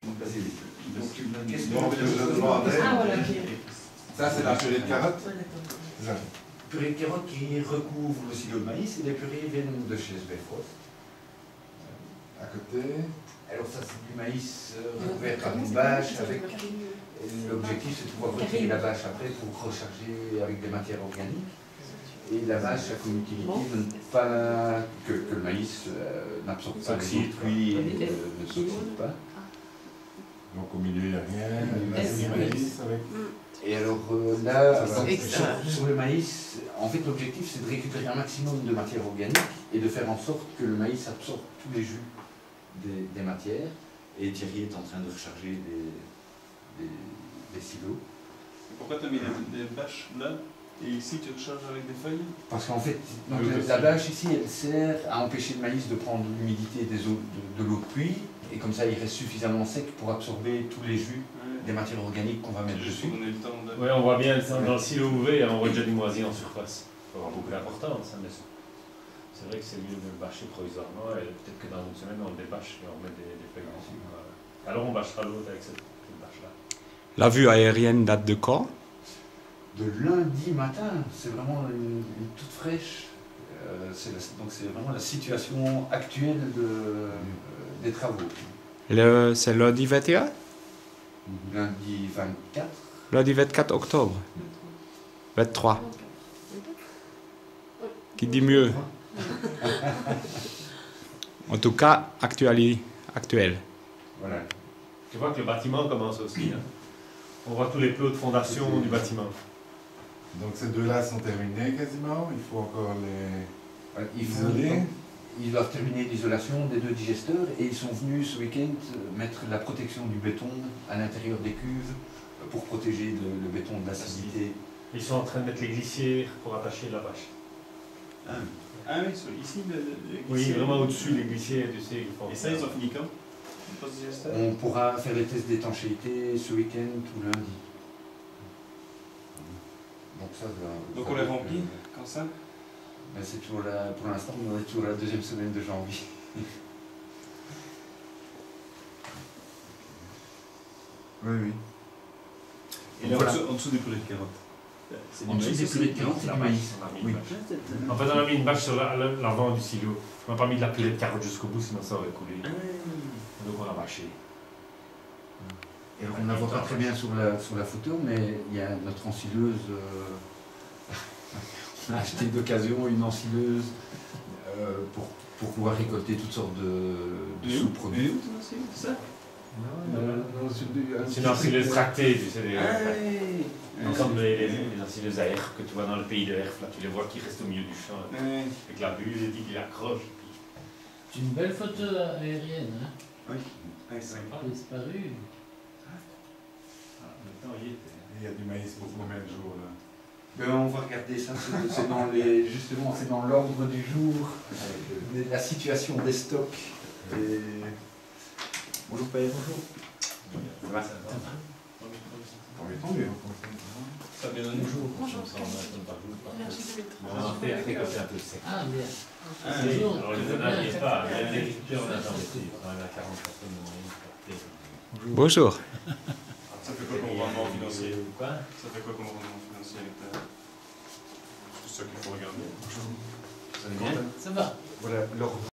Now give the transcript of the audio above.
Donc, qu'est-ce Donc, que je demandais, Ah voilà, ok. ça c'est la purée de carottes. Ouais, d'accord. C'est ça. purée de carottes qui recouvre le silo de maïs et les purées viennent de chez Sbefros. À côté, Alors ça c'est du maïs recouvert par une bâche avec... L'objectif c'est de pouvoir retirer la bâche après pour recharger avec des matières organiques. Et la bâche a comme utilité de ne pas... que le maïs n'absorbe pas les eaux de pluie et ne s'oxyde pas. donc au milieu il n'y a rien, là c'est du maïs avec... Et alors là, Ça va. sur le maïs, en fait l'objectif c'est de récupérer un maximum de matière organique et de faire en sorte que le maïs absorbe tous les jus des matières. Et Thierry est en train de recharger des silos. Pourquoi tu as mis des bâches là et ici tu recharges avec des feuilles? Parce qu'en fait, donc, la bâche ici, elle sert à empêcher le maïs de prendre l'humidité de l'eau de pluie, et comme ça il reste suffisamment sec pour absorber tous les jus des matières organiques qu'on va mettre Juste dessus. pour donner le temps de... Oui, on voit bien dans le silo ouvert, on voit déjà du moisi en surface. Il faut avoir beaucoup d'importance, hein, mais c'est vrai que c'est mieux de le bâcher provisoirement, et peut-être que dans une semaine on le débâche et on met des feuilles dessus. Voilà. Alors on bâchera l'autre avec cette bâche-là. La vue aérienne date de quand? De lundi matin, c'est vraiment une toute fraîche. Donc c'est vraiment la situation actuelle des travaux. C'est lundi 21? Lundi 24. Lundi 24 octobre. 23. Qui dit mieux? En tout cas, actuel. Voilà. Tu vois que le bâtiment commence aussi. Hein. On voit tous les plots de fondation du bâtiment. Donc ces deux-là sont terminés quasiment, il faut encore les Voilà, isoler. Ils doivent terminer l'isolation des deux digesteurs et ils sont venus ce week-end mettre la protection du béton à l'intérieur des cuves pour protéger le béton de l'acidité. Ils sont en train de mettre les glissières pour attacher la bâche. Ah oui, ici, Oui, glissières. vraiment au-dessus, les glissières, tu sais. Et ça, ils ont fini quand? Le post-digester? On pourra faire les tests d'étanchéité ce week-end ou lundi. Donc, ça, Donc on les remplit quand ça? Ben, c'est toujours là, pour l'instant, on est toujours la deuxième semaine de janvier. Oui, oui. Et là, Voilà. en dessous des purées de carottes? C'est En dessous des purées de carottes, c'est du maïs. Oui. En fait, on a mis une bâche sur l'avant du silo. On n'a pas mis de la purée de carottes jusqu'au bout, sinon ça aurait coulé. Donc on a bâché. Et on ne la voit pas très bien sur la photo, mais il y a notre ensileuse. On a acheté d'occasion une ensileuse pour pouvoir récolter toutes sortes de sous-produits. C'est ça? C'est une ensileuse tractée, tu sais. Comme Ouais. les ensileuses à herf que tu vois dans le pays de herf, là, tu les vois qui restent au milieu du champ. Ouais. Avec la bulle, il accroche. C'est une belle photo aérienne, hein. Oui. Ouais, c'est Pas disparu. Il y a du maïs pour combien de jours là? Ben, on va regarder ça, justement c'est dans l'ordre du jour, la situation des stocks. Et... Bonjour Père. Bonjour. Tant mieux. Ça vient d'un jour. Bonjour. Ah, bien. Alors les années, il n'y a pas. Il y a des agriculteurs en Argentine, quand même à 40 personnes de moyenne. Bonjour. Ça fait quoi comme rendement financier? Quoi? Ça fait quoi comme rendement financier à l'hectare? C'est ça qu'il faut regarder. Vous allez bien? Ça va. Voilà,